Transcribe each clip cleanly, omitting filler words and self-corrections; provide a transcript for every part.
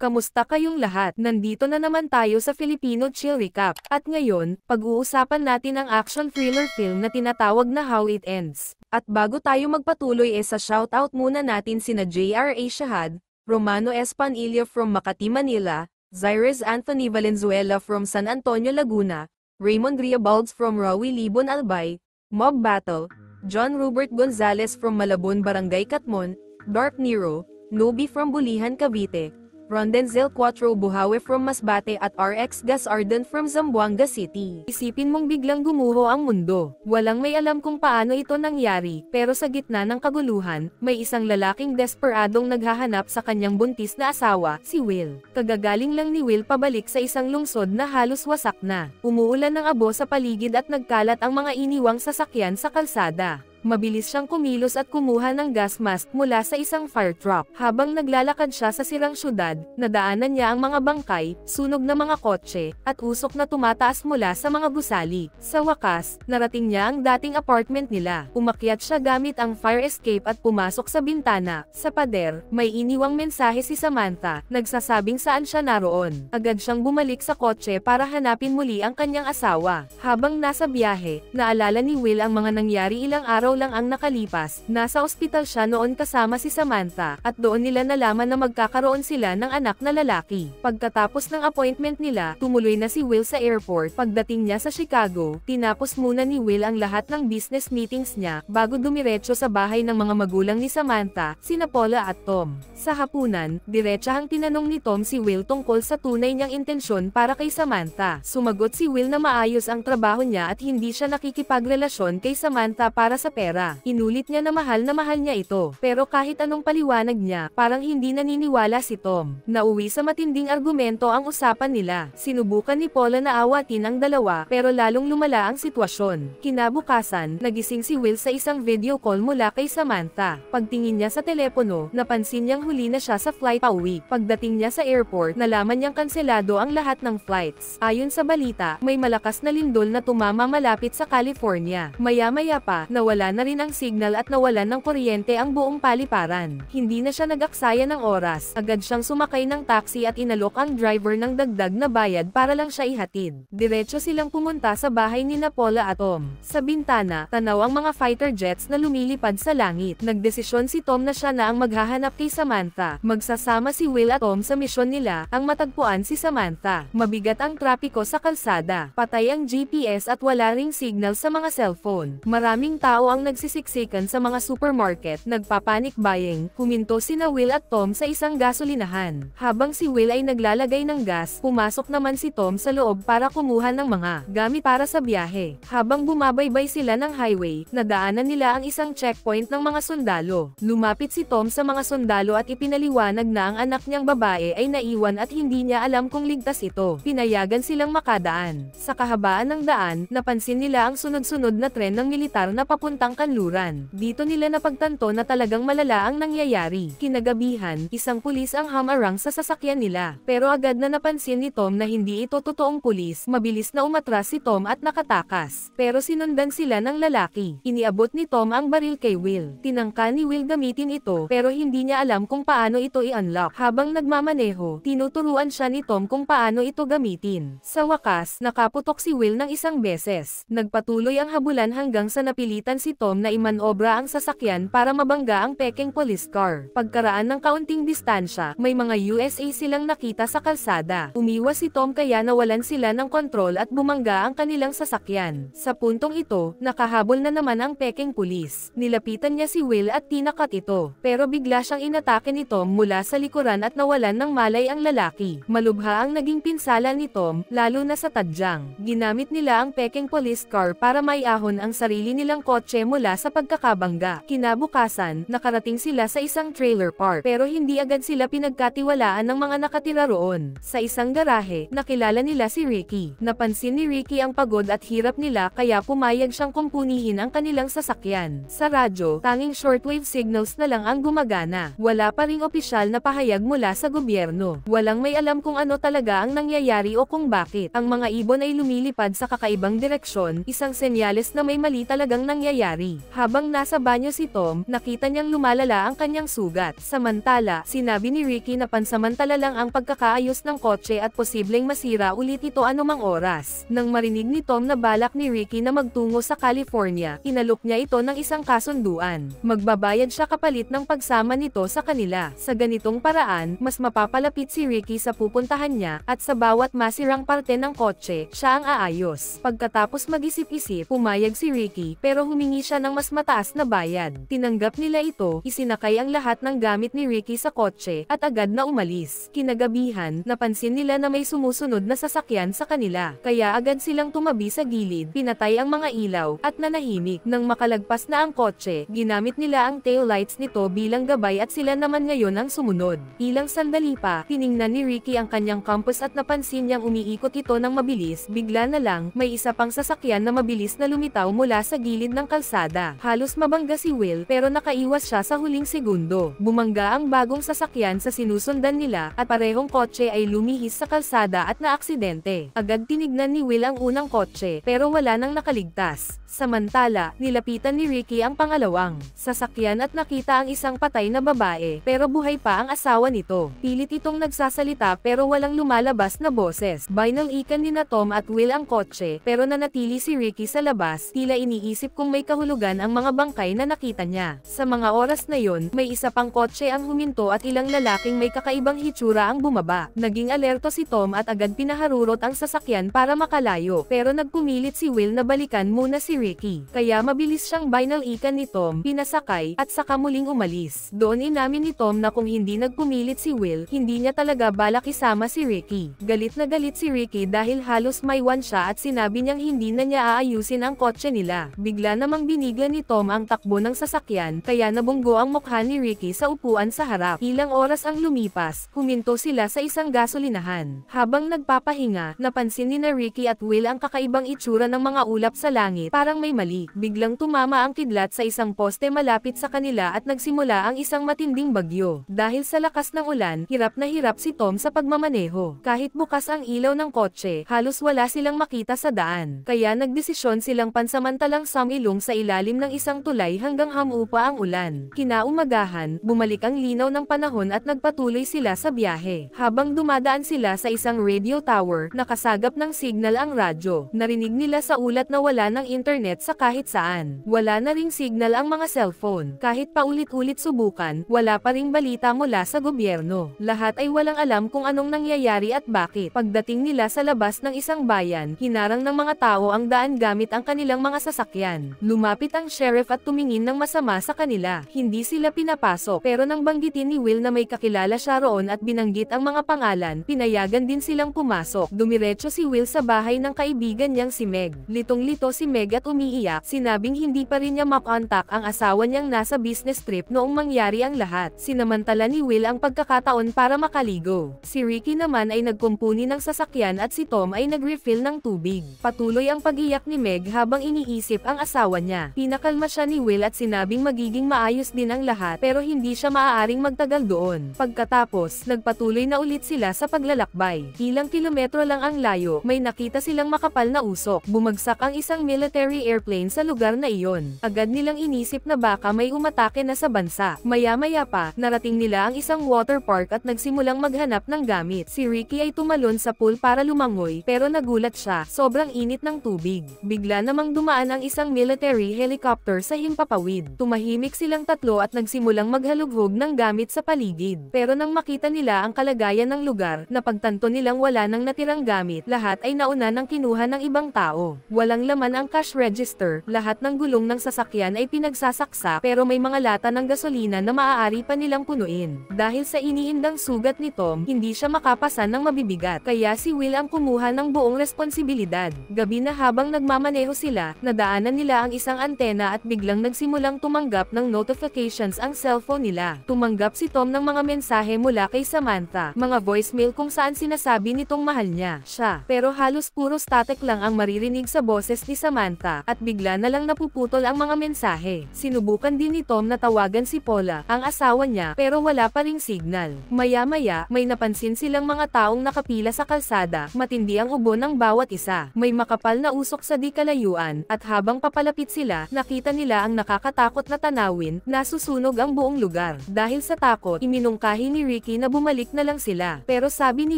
Kamusta kayong lahat? Nandito na naman tayo sa Filipino Chill Recap. At ngayon, pag-uusapan natin ang action thriller film na tinatawag na How It Ends. At bago tayo magpatuloy sa shoutout muna natin sina J.R.A. Shahad, Romano Espanilla from Makati, Manila, Zaires Anthony Valenzuela from San Antonio, Laguna, Raymond Riabalds from Rawi Libon, Albay, Mob Battle, John Robert Gonzalez from Malabon, Barangay Katmon, Dark Nero, Nobi from Bulihan, Cavite, Rondenzel Cuatro Buhawe from Masbate at RX Gasarden from Zamboanga City. Isipin mong biglang gumuho ang mundo. Walang may alam kung paano ito nangyari, pero sa gitna ng kaguluhan, may isang lalaking desperadong naghahanap sa kanyang buntis na asawa, si Will. Kagagaling lang ni Will pabalik sa isang lungsod na halos wasak na. Umuulan ng abo sa paligid at nagkalat ang mga iniwang sasakyan sa kalsada. Mabilis siyang kumilos at kumuha ng gas mask mula sa isang fire truck. Habang naglalakad siya sa sirang syudad, nadaanan niya ang mga bangkay, sunog na mga kotse, at usok na tumataas mula sa mga gusali. Sa wakas, narating niya ang dating apartment nila. Umakyat siya gamit ang fire escape at pumasok sa bintana. Sa pader, may iniwang mensahe si Samantha, nagsasabing saan siya naroon. Agad siyang bumalik sa kotse para hanapin muli ang kanyang asawa. Habang nasa biyahe, naalala ni Will ang mga nangyari ilang araw lang ang nakalipas. Nasa ospital siya noon kasama si Samantha, at doon nila nalaman na magkakaroon sila ng anak na lalaki. Pagkatapos ng appointment nila, tumuloy na si Will sa airport. Pagdating niya sa Chicago, tinapos muna ni Will ang lahat ng business meetings niya, bago dumiretso sa bahay ng mga magulang ni Samantha, sina Paula at Tom. Sa hapunan, diretsahang tinanong ni Tom si Will tungkol sa tunay niyang intensyon para kay Samantha. Sumagot si Will na maayos ang trabaho niya at hindi siya nakikipagrelasyon kay Samantha para sa pera. Inulit niya na mahal niya ito. Pero kahit anong paliwanag niya, parang hindi naniniwala si Tom. Nauwi sa matinding argumento ang usapan nila. Sinubukan ni Paula na awatin ang dalawa, pero lalong lumala ang sitwasyon. Kinabukasan, nagising si Will sa isang video call mula kay Samantha. Pagtingin niya sa telepono, napansin niyang huli na siya sa flight pauwi. Pagdating niya sa airport, nalaman niyang kanselado ang lahat ng flights. Ayon sa balita, may malakas na lindol na tumama malapit sa California. Maya-maya pa, nawala na rin ang signal at nawalan ng kuryente ang buong paliparan. Hindi na siya nag-aksaya ng oras. Agad siyang sumakay ng taxi at inalok ang driver ng dagdag na bayad para lang siya ihatid. Diretso silang pumunta sa bahay ni Paula at Tom. Sa bintana, tanaw ang mga fighter jets na lumilipad sa langit. Nagdesisyon si Tom na siya na ang maghahanap kay Samantha. Magsasama si Will at Tom sa misyon nila, ang matagpuan si Samantha. Mabigat ang trapiko sa kalsada. Patay ang GPS at wala ring signal sa mga cellphone. Maraming tao ang nagsisiksikan sa mga supermarket, nagpapanic buying. Huminto sina Will at Tom sa isang gasolinahan. Habang si Will ay naglalagay ng gas, pumasok naman si Tom sa loob para kumuha ng mga gamit para sa biyahe. Habang bumabaybay sila ng highway, nadaanan nila ang isang checkpoint ng mga sundalo. Lumapit si Tom sa mga sundalo at ipinaliwanag na ang anak niyang babae ay naiwan at hindi niya alam kung ligtas ito. Pinayagan silang makadaan. Sa kahabaan ng daan, napansin nila ang sunod-sunod na tren ng militar na papuntang kanluran. Dito nila napagtanto na talagang malala ang nangyayari. Kinagabihan, isang pulis ang hamarang sa sasakyan nila. Pero agad na napansin ni Tom na hindi ito totoong pulis. Mabilis na umatras si Tom at nakatakas. Pero sinundan sila ng lalaki. Iniabot ni Tom ang baril kay Will. Tinangka ni Will gamitin ito, pero hindi niya alam kung paano ito i-unlock. Habang nagmamaneho, tinuturuan siya ni Tom kung paano ito gamitin. Sa wakas, nakaputok si Will ng isang beses. Nagpatuloy ang habulan hanggang sa napilitan si Tom na imanobra ang sasakyan para mabangga ang pekeng police car. Pagkaraan ng kaunting distansya, may mga USA silang nakita sa kalsada. Umiwas si Tom kaya nawalan sila ng kontrol at bumangga ang kanilang sasakyan. Sa puntong ito, nakahabol na naman ang pekeng pulis. Nilapitan niya si Will at tinakat ito. Pero bigla siyang inatake ni Tom mula sa likuran at nawalan ng malay ang lalaki. Malubha ang naging pinsala ni Tom, lalo na sa tadyang. Ginamit nila ang pekeng police car para maiahon ang sarili nilang kotse mula sa pagkakabangga. Kinabukasan, nakarating sila sa isang trailer park, pero hindi agad sila pinagkatiwalaan ng mga nakatira roon. Sa isang garahe, nakilala nila si Ricky. Napansin ni Ricky ang pagod at hirap nila kaya pumayag siyang kumpunihin ang kanilang sasakyan. Sa radyo, tanging shortwave signals na lang ang gumagana. Wala pa ring opisyal na pahayag mula sa gobyerno. Walang may alam kung ano talaga ang nangyayari o kung bakit. Ang mga ibon ay lumilipad sa kakaibang direksyon, isang senyales na may mali talagang nangyayari. nangyari. Habang nasa banyo si Tom, nakita niyang lumalala ang kanyang sugat. Samantala, sinabi ni Ricky na pansamantala lang ang pagkakaayos ng kotse at posibleng masira ulit ito anumang oras. Nang marinig ni Tom na balak ni Ricky na magtungo sa California, inalok niya ito ng isang kasunduan. Magbabayad siya kapalit ng pagsama nito sa kanila. Sa ganitong paraan, mas mapapalapit si Ricky sa pupuntahan niya, at sa bawat masirang parte ng kotse, siya ang aayos. Pagkatapos mag-isip-isip, pumayag si Ricky, pero humingi siya ng mas mataas na bayad. Tinanggap nila ito, isinakay ang lahat ng gamit ni Ricky sa kotse, at agad na umalis. Kinagabihan, napansin nila na may sumusunod na sasakyan sa kanila, kaya agad silang tumabi sa gilid, pinatay ang mga ilaw, at nanahimik. Nang makalagpas na ang kotse, ginamit nila ang taillights nito bilang gabay at sila naman ngayon ang sumunod. Ilang sandali pa, tiningnan ni Ricky ang kanyang compass at napansin niyang umiikot ito ng mabilis. Bigla na lang, may isa pang sasakyan na mabilis na lumitaw mula sa gilid ng kalsada. Halos mabangga si Will, pero nakaiwas siya sa huling segundo. Bumangga ang bagong sasakyan sa sinusundan nila, at parehong kotse ay lumihis sa kalsada at naaksidente. Agad tinignan ni Will ang unang kotse, pero wala nang nakaligtas. Samantala, nilapitan ni Ricky ang pangalawang sasakyan at nakita ang isang patay na babae, pero buhay pa ang asawa nito. Pilit itong nagsasalita pero walang lumalabas na boses. Binalikan ni na Tom at Will ang kotse, pero nanatili si Ricky sa labas, tila iniisip kung may kahulugan ang mga bangkay na nakita niya. Sa mga oras na yon, may isa pang kotse ang huminto at ilang lalaking may kakaibang hitsura ang bumaba. Naging alerto si Tom at agad pinaharurot ang sasakyan para makalayo, pero nagpumilit si Will na balikan muna si Ricky. Kaya mabilis siyang binalikan ni Tom, pinasakay, at saka muling umalis. Doon inamin ni Tom na kung hindi nagpumilit si Will, hindi niya talaga balak isama si Ricky. Galit na galit si Ricky dahil halos maiwan siya at sinabi niyang hindi na niya aayusin ang kotse nila. Bigla namang binigla ni Tom ang takbo ng sasakyan, kaya nabunggo ang mukha ni Ricky sa upuan sa harap. Ilang oras ang lumipas, huminto sila sa isang gasolinahan. Habang nagpapahinga, napansin ni na Ricky at Will ang kakaibang itsura ng mga ulap sa langit, parang may mali. Biglang tumama ang kidlat sa isang poste malapit sa kanila at nagsimula ang isang matinding bagyo. Dahil sa lakas ng ulan, hirap na hirap si Tom sa pagmamaneho. Kahit bukas ang ilaw ng kotse, halos wala silang makita sa daan. Kaya nagdesisyon silang pansamantalang sumilong sa ilalim ng isang tulay hanggang hamupa ang ulan. Kinaumagahan, bumalik ang linaw ng panahon at nagpatuloy sila sa biyahe. Habang dumadaan sila sa isang radio tower, nakasagap ng signal ang radyo. Narinig nila sa ulat na wala ng internet sa kahit saan. Wala na ring signal ang mga cellphone. Kahit paulit-ulit subukan, wala pa ring balita mula sa gobyerno. Lahat ay walang alam kung anong nangyayari at bakit. Pagdating nila sa labas ng isang bayan, hinarang ng mga tao ang daan gamit ang kanilang mga sasakyan. Lumapit ang sheriff at tumingin ng masama sa kanila. Hindi sila pinapasok, pero nang banggitin ni Will na may kakilala siya roon at binanggit ang mga pangalan, pinayagan din silang pumasok. Dumiretso si Will sa bahay ng kaibigan niyang si Meg. Litong-lito si Meg at umiiyak, sinabing hindi pa rin niya makontak ang asawa niyang nasa business trip noong mangyari ang lahat. Sinamantala ni Will ang pagkakataon para makaligo. Si Ricky naman ay nagkumpuni ng sasakyan at si Tom ay nag-refill ng tubig. Patuloy ang pag-iyak ni Meg habang iniisip ang asawa niya. Pinakalma siya ni Will at sinabing magiging maayos din ang lahat pero hindi siya maaaring magtagal doon. Pagkatapos, nagpatuloy na ulit sila sa paglalakbay. Ilang kilometro lang ang layo, may nakita silang makapal na usok. Bumagsak ang isang military airplane sa lugar na iyon. Agad nilang inisip na baka may umatake na sa bansa. Maya-maya pa, narating nila ang isang water park at nagsimulang maghanap ng gamit. Si Ricky ay tumalon sa pool para lumangoy, pero nagulat siya, sobrang init ng tubig. Bigla namang dumaan ang isang military helicopter sa himpapawid. Tumahimik silang tatlo at nagsimulang maghalughog ng gamit sa paligid. Pero nang makita nila ang kalagayan ng lugar, napagtanto nilang wala nang natirang gamit, lahat ay nauna ng kinuha ng ibang tao. Walang laman ang cash register, lahat ng gulong ng sasakyan ay pinagsasaksak, pero may mga lata ng gasolina na maaari pa nilang punuin. Dahil sa iniindang sugat ni Tom, hindi siya makapasan ng mabibigat, kaya si Will ang kumuha ng buong responsibilidad. Gabi na habang nagmamaneho sila, nadaanan nila ang isang antena at biglang nagsimulang tumanggap ng notifications ang cellphone nila. Tumanggap si Tom ng mga mensahe mula kay Samantha, mga voicemail kung saan sinasabi nitong mahal niya siya, pero halos puro static lang ang maririnig sa boses ni Samantha, at bigla na lang napuputol ang mga mensahe. Sinubukan din ni Tom na tawagan si Paula, ang asawa niya, pero wala pa ring signal. Maya-maya, may napansin silang mga taong nakapila sa kalsada, matindi ang ubo ng bawat isa. May makapal na usok sa di kalayuan, at habang papalapit sila nila, nakita nila ang nakakatakot na tanawin, nasusunog ang buong lugar. Dahil sa takot, iminungkahi ni Ricky na bumalik na lang sila. Pero sabi ni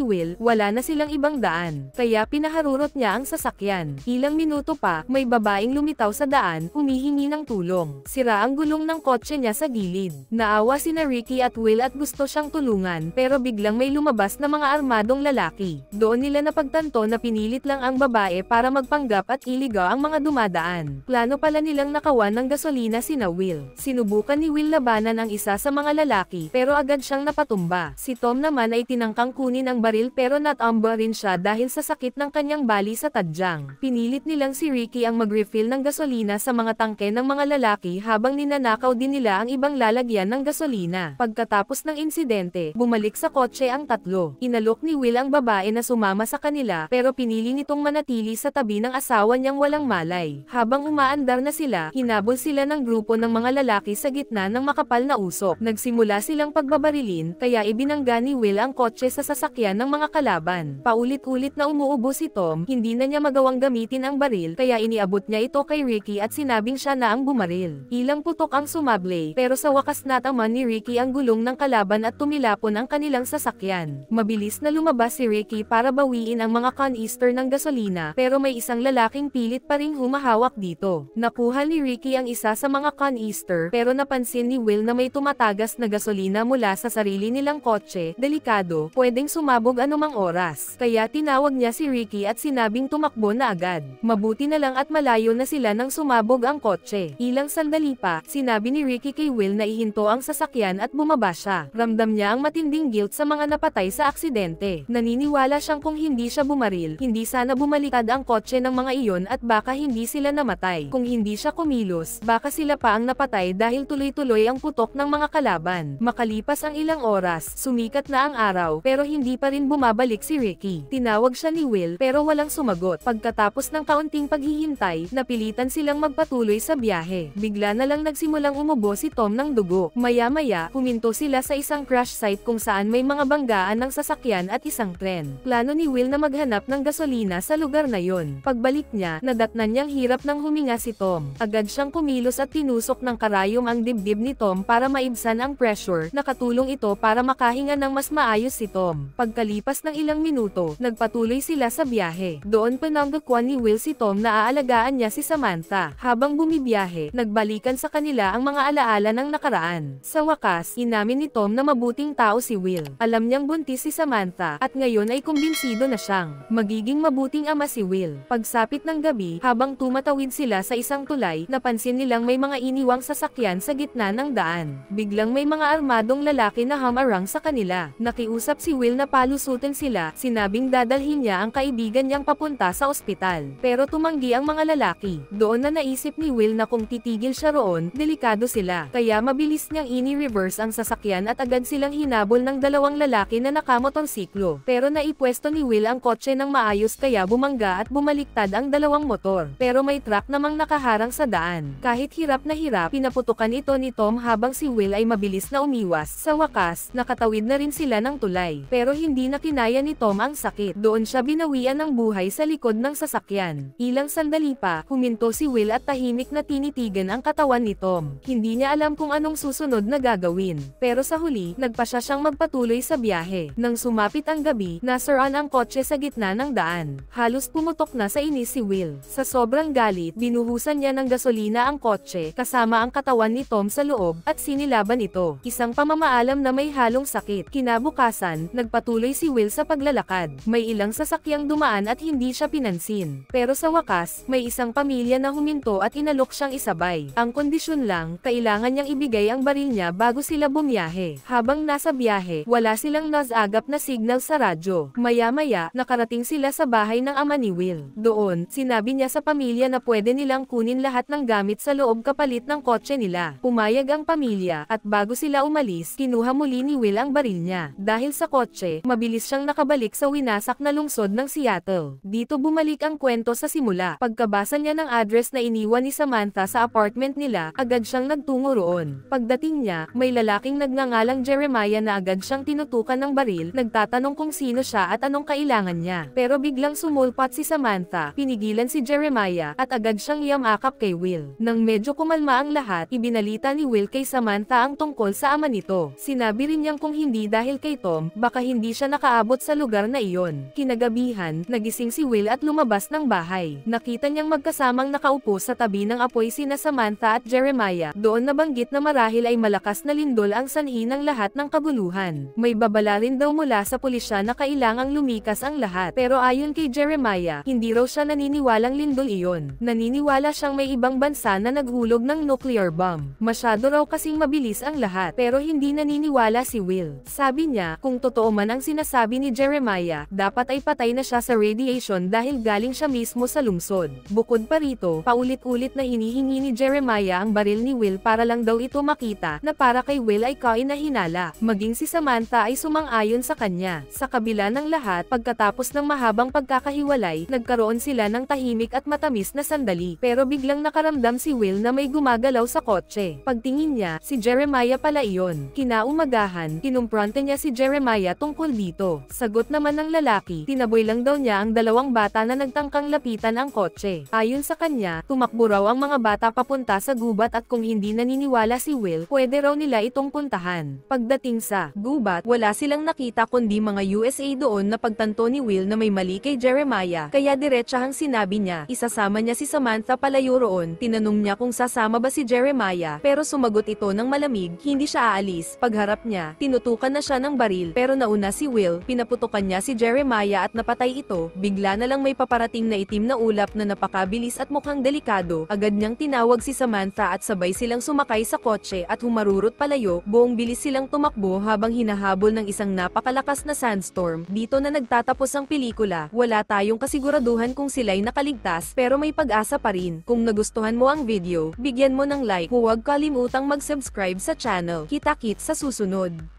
Will, wala na silang ibang daan. Kaya pinaharurot niya ang sasakyan. Ilang minuto pa, may babaeng lumitaw sa daan, humihingi ng tulong. Sira ang gulong ng kotse niya sa gilid. Naawa sina Ricky at Will at gusto siyang tulungan, pero biglang may lumabas na mga armadong lalaki. Doon nila napagtanto na pinilit lang ang babae para magpanggap at iligaw ang mga dumadaan. Plano pala nilang nakawan ng gasolina sina Will. Sinubukan ni Will labanan ang isa sa mga lalaki, pero agad siyang napatumba. Si Tom naman ay tinangkang kunin ang baril pero natamba rin siya dahil sa sakit ng kanyang bali sa tadyang. Pinilit nilang si Ricky ang mag-refill ng gasolina sa mga tangke ng mga lalaki habang ninanakaw din nila ang ibang lalagyan ng gasolina. Pagkatapos ng insidente, bumalik sa kotse ang tatlo. Inalok ni Will ang babae na sumama sa kanila pero pinili nitong manatili sa tabi ng asawa niyang walang malay. Habang umaandar na sila, hinabol sila ng grupo ng mga lalaki sa gitna ng makapal na usok. Nagsimula silang pagbabarilin, kaya ibinangga ni Will ang kotse sa sasakyan ng mga kalaban. Paulit-ulit na umuubo si Tom, hindi na niya magawang gamitin ang baril, kaya iniabot niya ito kay Ricky at sinabing siya na ang bumaril. Ilang putok ang sumablay, pero sa wakas nataman ni Ricky ang gulong ng kalaban at tumilapon ang kanilang sasakyan. Mabilis na lumabas si Ricky para bawiin ang mga canister ng gasolina, pero may isang lalaking pilit pa ring humahawak dito. Nakuha ni Ricky ang isa sa mga canister, pero napansin ni Will na may tumatagas na gasolina mula sa sarili nilang kotse. Delikado, pwedeng sumabog anumang oras. Kaya tinawag niya si Ricky at sinabing tumakbo na agad. Mabuti na lang at malayo na sila nang sumabog ang kotse. Ilang sandali pa, sinabi ni Ricky kay Will na ihinto ang sasakyan at bumaba siya. Ramdam niya ang matinding guilt sa mga napatay sa aksidente. Naniniwala siyang kung hindi siya bumaril, hindi sana bumaliktad ang kotse ng mga iyon at baka hindi sila namatay. Kung hindi siya kumilos, baka sila pa ang napatay dahil tuloy-tuloy ang putok ng mga kalaban. Makalipas ang ilang oras, sumikat na ang araw, pero hindi pa rin bumabalik si Ricky. Tinawag siya ni Will pero walang sumagot. Pagkatapos ng kaunting paghihintay, napilitan silang magpatuloy sa biyahe. Bigla na lang nagsimulang umubo si Tom ng dugo. Maya-maya, huminto sila sa isang crash site kung saan may mga banggaan ng sasakyan at isang tren. Plano ni Will na maghanap ng gasolina sa lugar na yon. Pagbalik niya, nadatnan niyang hirap ng huminga si Tom. Agad siyang kumilos at tinusok ng karayom ang dibdib ni Tom para maibsan ang pressure. Nakatulong ito para makahinga ng mas maayos si Tom. Pagkalipas ng ilang minuto, nagpatuloy sila sa biyahe. Doon pinanggakuan ni Will si Tom na aalagaan niya si Samantha. Habang bumibiyahe, nagbalikan sa kanila ang mga alaala ng nakaraan. Sa wakas, inamin ni Tom na mabuting tao si Will. Alam niyang buntis si Samantha, at ngayon ay kumbinsido na siyang magiging mabuting ama si Will. Pagsapit ng gabi, habang tumatawid sila sa isang tulay, napansin nilang may mga iniwang sasakyan sa gitna ng daan. Biglang may mga armadong lalaki na hamarang sa kanila. Nakiusap si Will na palusutin sila, sinabing dadalhin niya ang kaibigan niyang papunta sa ospital. Pero tumanggi ang mga lalaki. Doon na naisip ni Will na kung titigil siya roon, delikado sila. Kaya mabilis niyang ini-reverse ang sasakyan at agad silang hinabol ng dalawang lalaki na nakamotorsiklo. Pero naipwesto ni Will ang kotse ng maayos kaya bumangga at bumaliktad ang dalawang motor. Pero may truck namang nakaharang sa daan. Kahit hirap na hirap, pinaputukan ito ni Tom habang si Will ay mabilis na umiwas. Sa wakas, nakatawid na rin sila ng tulay. Pero hindi na kinaya ni Tom ang sakit. Doon siya binawian ng buhay sa likod ng sasakyan. Ilang sandali pa, huminto si Will at tahimik na tinitigan ang katawan ni Tom. Hindi niya alam kung anong susunod na gagawin. Pero sa huli, nagpasya siyang magpatuloy sa biyahe. Nang sumapit ang gabi, nasaraan ang kotse sa gitna ng daan. Halos pumutok na sa inis si Will. Sa sobrang galit, binuhusan niya ng gasolina ang kotse, kasama ang katawan ni Tom sa loob, at sinilaban ito. Isang pamamaalam na may halong sakit. Kinabukasan, nagpatuloy si Will sa paglalakad. May ilang sasakyang dumaan at hindi siya pinansin. Pero sa wakas, may isang pamilya na huminto at inalok siyang isabay. Ang kondisyon lang, kailangan niyang ibigay ang baril niya bago sila bumiyahe. Habang nasa biyahe, wala silang nasagap na signal sa radyo. Maya-maya, nakarating sila sa bahay ng ama ni Will. Doon, sinabi niya sa pamilya na pwede nilang kunin lahat ng gamit sa loob kapalit ng kotse nila. Pumayag ang pamilya, at bago sila umalis, kinuha muli ni Will ang baril niya. Dahil sa kotse, mabilis siyang nakabalik sa winasak na lungsod ng Seattle. Dito bumalik ang kwento sa simula. Pagkabasa niya ng address na iniwan ni Samantha sa apartment nila, agad siyang nagtungo roon. Pagdating niya, may lalaking nagngangalang Jeremiah na agad siyang tinutukan ng baril, nagtatanong kung sino siya at anong kailangan niya. Pero biglang sumulpat si Samantha, pinigilan si Jeremiah, at agad siyang yumakap kay Will. Nang medyo kumalma ang lahat, ibinalita ni Will kay Samantha ang tungkol sa ama nito. Sinabi rin niyang kung hindi dahil kay Tom, baka hindi siya nakaabot sa lugar na iyon. Kinagabihan, nagising si Will at lumabas ng bahay. Nakita niyang magkasamang nakaupo sa tabi ng apoy sina Samantha at Jeremiah. Doon nabanggit na marahil ay malakas na lindol ang sanhi ng lahat ng kabuluhan. May babala rin daw mula sa pulisya na kailangang lumikas ang lahat. Pero ayon kay Jeremiah, hindi raw siya naniniwalang lindol iyon. Naniniwala siyang may ibang bansa na naghulog ng nuclear bomb. Masyado raw kasing mabilis ang lahat. Pero hindi naniniwala si Will. Sabi niya, kung totoo man ang sinasabi ni Jeremiah, dapat ay patay na siya sa radiation dahil galing siya mismo sa lungsod. Bukod pa rito, paulit-ulit na hinihingi ni Jeremiah ang baril ni Will para lang daw ito makita na para kay Will ay kainahinala. Maging si Samantha ay sumang-ayon sa kanya. Sa kabila ng lahat, pagkatapos ng mahabang pagkakahiwalay, nagkaroon sila ng tahimik at matamis na sandali. Pero biglang nakaramdam si Will na may gumagalaw sa kotse. Pagtingin niya, si Jeremiah pala iyon. Kinaumagahan, kinumpronte niya si Jeremiah tungkol dito. Sagot naman ng lalaki, tinaboy lang daw niya ang dalawang bata na nagtangkang lapitan ang kotse. Ayon sa kanya, tumakbo raw ang mga bata papunta sa gubat at kung hindi naniniwala si Will, pwede raw nila itong puntahan. Pagdating sa gubat, wala silang nakita kundi mga USA doon na pagtanto ni Will na may mali kay Jeremiah, kaya diretsahang sinabi niya, isasama niya si Samantha palayo roon. Tinanong niya kung sasama ba si Jeremiah, pero sumagot ito ng malamig, hindi siya aalis. Pagharap niya, tinutukan na siya ng baril, pero nauna si Will, pinaputukan niya si Jeremiah at napatay ito. Bigla na lang may paparating na itim na ulap na napakabilis at mukhang delikado. Agad niyang tinawag si Samantha at sabay silang sumakay sa kotse at humarurot palayo. Buong bilis silang tumakbo habang hinahabol ng isang napakalakas na sandstorm. Dito na nagtatapos ang pelikula. Wala tayong kasiguraduhan kung sila'y nakaligtas, pero may pag-asa pa rin. Kung nagustuhan mo ang video, bigyan mo ng like. Huwag kalimutang mag-subscribe sa channel. Kita-kits sa susunod.